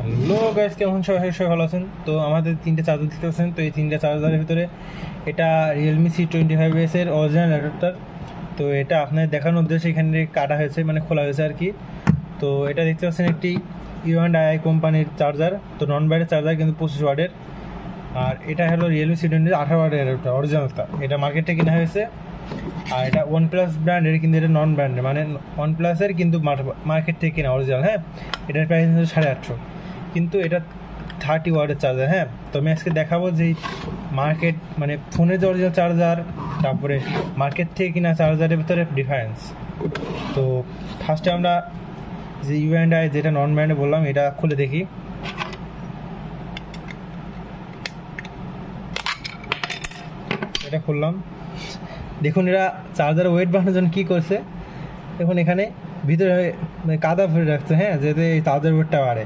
Hello guys, কেমন সবাই ভালো আছেন? তো আমাদের তিনটে চার্জার দিতে পারছেন। তো এই তিনটে চার্জারের ভিতরে এটা রিয়েলমি C25s এর অরিজিনাল অ্যাডাপ্টার। তো এটা আপনাদের দেখানোর উদ্দেশ্যে এখানে কাটা হয়েছে, মানে খোলা হয়েছে আর কি। তো এটা দেখতে পাচ্ছেন একটি U&I কোম্পানির চার্জার। তো নন ব্যাটারি চার্জার, কিন্তু 25 ওয়াটের। আর এটা হলো রিয়েলমি C20 18 ওয়াটের অ্যাডাপ্টার, অরিজিনালটা। এটা মার্কেটে কিনা হয়েছে। আর এটা OnePlus ব্র্যান্ডের, কিন্তু এটা নন ব্র্যান্ডের, মানে OnePlus-এর কিন্তু মার্কেট থেকে কিনা অরিজিনাল। হ্যাঁ, এটার প্রাইস হচ্ছে 850, কিন্তু এটা 30 ওয়াটের চার্জার। হ্যাঁ, তো আমি আজকে দেখাবো যে মার্কেট, মানে ফোনের যে অরিজিনাল চার্জার, তারপরে মার্কেট থেকে কিনা চার্জারের ভিতরে ডিফারেন্স। তো ফার্স্টে আমরা যে U&I যেটা নন ব্র্যান্ডে বললাম, এটা খুলে দেখি। এটা খুললাম, দেখুন এরা চার্জার ওয়েট বাড়ানোর জন্য কী করছে। দেখুন এখানে ভিতরে কাদা ভরে রাখছে, হ্যাঁ, যাতে এই চার্জার ওয়েটটা বাড়ে।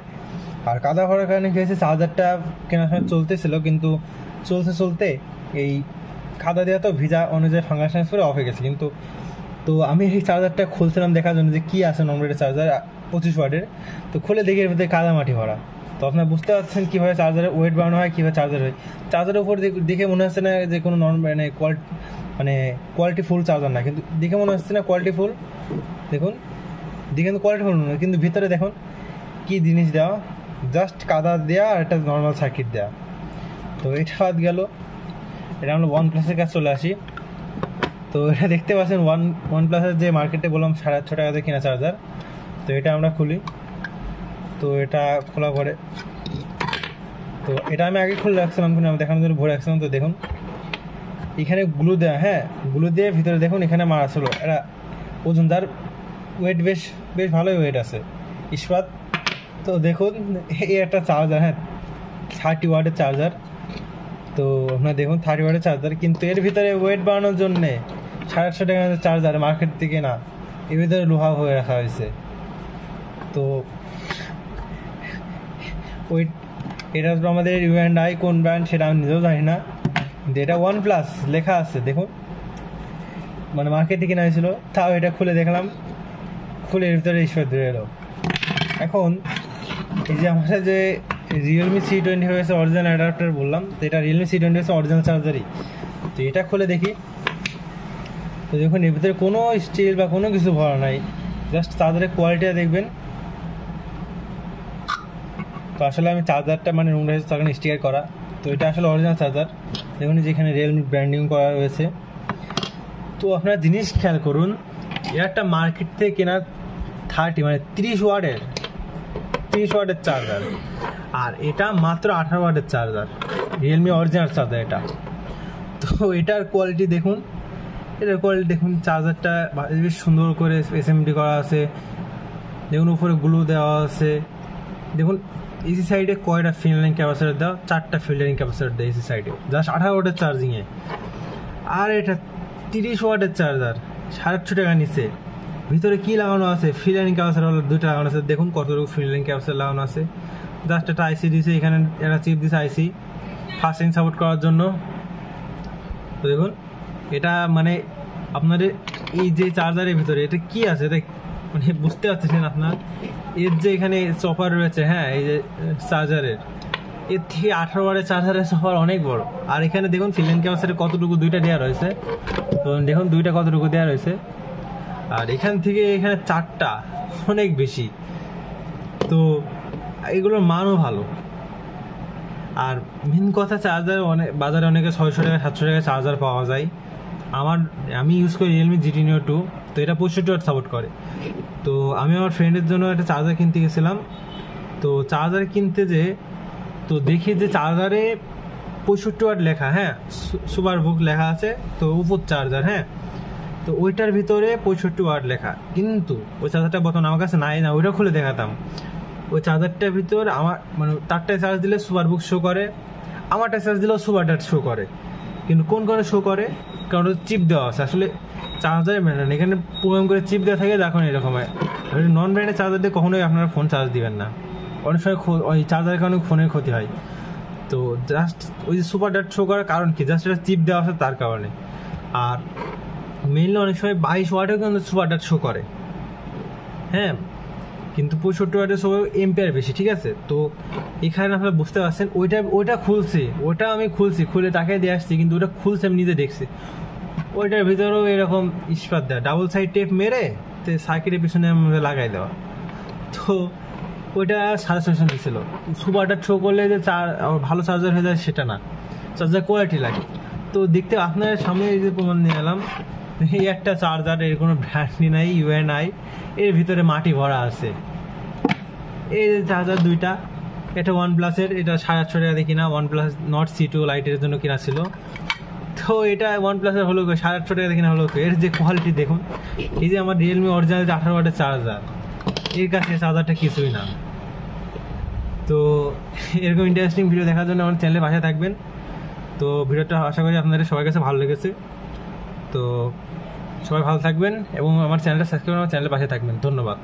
আর কাদা ভরার কারণে কী হয়েছে, চার্জারটা কেনার সময় চলতেছিল, কিন্তু চলতে এই কাদা দেওয়া তো ভিজা অনুযায়ী ফাঙ্গাস করে অফ হয়ে গেছে। কিন্তু তো আমি এই চার্জারটা খুলছিলাম দেখার জন্য যে কী আছে নম্বরের চার্জার 25 ওয়াটের। তো খুলে দেখি এর ভিতরে কাদা মাটি ভরা। তো আপনারা বুঝতে পারছেন কীভাবে চার্জারের ওয়েট বাড়ানো হয়, কীভাবে চার্জার হয়। চার্জারের উপর দেখে মনে হচ্ছে না যে কোনো কোয়ালিটি ফুল চার্জার না, কিন্তু দেখে মনে হচ্ছে না কোয়ালিটি ফুল। দেখুন দেখে কিন্তু কোয়ালিটি ফুল নয়, কিন্তু ভিতরে দেখুন কী জিনিস দেওয়া, জাস্ট কাদা দেওয়া আর একটা নর্মাল সার্কিট দেওয়া। তো এটা বাদ গেল। এটা আমরা OnePlus-এর কাছে চলে আসি। তো এটা দেখতে পাচ্ছেন OnePlus-এর যে মার্কেটে বললাম 850 টাকাতে কেনা চার্জার। তো এটা আমরা খুলি। তো এটা খোলা পরে, তো এটা আমি আগে খুলে রাখছিলাম, কিন্তু আমি দেখানোর জন্য ভরে রাখছিলাম। তো দেখুন এখানে গ্লু দেওয়া, হ্যাঁ, গ্লু দিয়ে ভিতরে দেখুন এখানে মারা ছিল। এটা ওজনদার, ওয়েট বেশ ভালোই ওয়েট আছে, ইস্পাত। তো দেখুন এই একটা চার্জার, হ্যাঁ, 30 ওয়াটের চার্জার। তো আপনার দেখুন 30 ওয়াটের চার্জার, কিন্তু এর ভিতরে ওয়েট বাড়ানোর জন্যে 850 টাকার চার্জার মার্কেট থেকে না, এর ভিতরে লোহা হয়ে রাখা হয়েছে। তো ওয়েট, এটা হলো আমাদের U&I কোন ব্র্যান্ড সেটা আমি নিজেও জানি না, কিন্তু এটা OnePlus লেখা আছে দেখুন, মানে মার্কেটে কেনা হয়েছিল। তাও এটা খুলে দেখলাম, খুলে এর ভিতরে ঈশ্বর ধরে এলো। এখন এই যে আমরা যে রিয়েলমি C25 অরিজিনাল অ্যাডাপ্টার বললাম, তো এটা রিয়েলমি C25 অরিজিনাল চার্জারই। তো এটা খুলে দেখি। তো দেখুন এর ভিতরে কোনো স্টিল বা কোনো কিছু ভরা নাই, জাস্ট চার্জারের কোয়ালিটিটা দেখবেন। তো আসলে আমি চার্জারটা মানে রুম রয়েছে তখন স্টিকার করা। তো এটা আসলে অরিজিনাল চার্জার, দেখুন যেখানে রিয়েলমি ব্র্যান্ডিং করা রয়েছে। তো আপনারা জিনিস খেয়াল করুন, এর একটা মার্কেট থেকে কেনা 30 ওয়াটের চার্জার, আর এটা মাত্র 18 ওয়াটের চার্জার, রিয়েলমি অরিজিনাল চার্জার এটা। তো এটার কোয়ালিটি দেখুন, চার্জারটা বেশ সুন্দর করে SMD করা আছে। দেখুন উপরে গ্লু দেওয়া আছে। দেখুন এসি সাইডে কয়টা ফিল্টারিং ক্যাপাসিটর দেওয়া, 4টা ফিল্টারিং ক্যাপাসিটর দেয় এসি সাইডে, জাস্ট 18 ওয়াটের চার্জিংয়ে। আর এটা 30 ওয়াটের চার্জার, 850 টাকা নিচে। ভিতরে কি লাগানো আছে, ফিল্টারিং ক্যাপাসিটর 2টা লাগানো আছে। দেখুন কতটুকু ফিল্টারিং ক্যাপাসিটর লাগানো আছে। জাস্ট একটা আইসি দিয়েছে, এখানে একটা চিপ দিয়েছে আইসি ফাস্ট চার্জিং সাপোর্ট করার জন্য। তো দেখুন এটা মানে আপনাদের এই যে চার্জারের ভিতরে এটা কি আছে, এটা মানে বুঝতে পারছেন আপনার। এর যে এখানে চপার রয়েছে, হ্যাঁ, এই যে চার্জারের, এর থেকে 18 ওয়াটের চার্জারের চপার অনেক বড়। আর এখানে দেখুন ফিল্টারিং ক্যাপাসিটর কতটুকু, 2টা দেওয়া রয়েছে। তো দেখুন 2টা কতটুকু দেওয়া রয়েছে, আর এখান থেকে এখানে 4টা, অনেক বেশি। তো এগুলোর মানও ভালো। আর মেন কথা, চার্জার বাজারে অনেকে 600 টাকা 700 টাকা চার্জার পাওয়া যায়। আমি ইউজ করি রিয়েলমি GT Neo 2। তো এটা 65 ওয়াট সাপোর্ট করে। তো আমি আমার ফ্রেন্ডের জন্য একটা চার্জার কিনতে গেছিলাম। তো চার্জার কিনতে তো দেখি যে চার্জারে 65 ওয়াট লেখা, হ্যাঁ, সুপার বুক লেখা আছে। তো উপর চার্জার, হ্যাঁ, তো ওইটার ভিতরে 65 ওয়াট লেখা, কিন্তু ওই চার্জারটা বর্তমানে আমার কাছে নাই না, ওইটা খুলে দেখাতাম। ওই চার্জারটার ভিতর আমার মানে তারটায় চার্জ দিলে সুপার বুক শো করে, আমারটা চার্জ দিলেও সুপার ডাট শো করে। কিন্তু কোন কারণে শো করে, কারণ চিপ দেওয়া আছে। আসলে চার্জারে ম্যাটার, এখানে প্রোগ্রাম করে চিপ দেওয়া থাকে, দেখুন এরকম হয়। নন ব্র্যান্ডের চার্জার দিয়ে কখনোই আপনারা ফোন চার্জ দিবেন না, অনেক সময় ওই চার্জারের কারণে ফোনের ক্ষতি হয়। তো জাস্ট ওই যে সুপার ডাট শো করার কারণ কি, জাস্ট এটা চিপ দেওয়া আছে তার কারণে। আর মেইনলি অনেক সময় 22 ওয়াটেও কিন্তু সুপার ডাট শো করে, হ্যাঁ। কিন্তু 65 ওয়াটের সবাই এম্পিয়ার বেশি, ঠিক আছে। তো এখানে আপনারা বুঝতে পারছেন ওইটা খুলছি, ওটা আমি খুলে তাকে দিয়ে আসছি, কিন্তু ওটা খুলছে আমি নিজে দেখছি, ওইটার ভিতরেও এরকম ইস্পাত দেওয়া, ডাবল সাইড টেপ মেরে তো সার্কিটের পিছনে লাগাই দেওয়া। তো ওইটা সাজেশন দিয়েছিল, সুপারটা থ্রো করলে যে ভালো চার্জার হয়ে যায় সেটা না, চার্জার কোয়ালিটি লাগে। তো দেখতে আপনার সামনে এই যে প্রমাণ নিয়ে এলাম, এই একটা চার্জার, এর কোনো ব্র্যান্ডই নাই, ইউএনআই, এর ভিতরে মাটি ভরা আছে। এই যে চার্জার দুইটা, এটা OnePlus-এর, এটা 850 টাকা দিয়ে কিনা, OnePlus Nord C2 লাইটের জন্য কিনা ছিল। তো এটা OnePlus-এর হলো 850 টাকা দিয়ে কিনা হলো, এর যে কোয়ালিটি দেখুন। এই যে আমার রিয়েলমি অরিজিনাল 18 ওয়াটের চার্জার, এর কাছে চার্জারটা কিছুই না। তো এরকম ইন্টারেস্টিং ভিডিও দেখার জন্য আমার চ্যানেলে পাশে থাকবেন। তো ভিডিওটা আশা করি আপনাদের সবার কাছে ভালো লেগেছে। তো সবাই ভালো থাকবেন এবং আমার চ্যানেলটা সাবস্ক্রাইব করে আমার চ্যানেলের পাশে থাকবেন। ধন্যবাদ।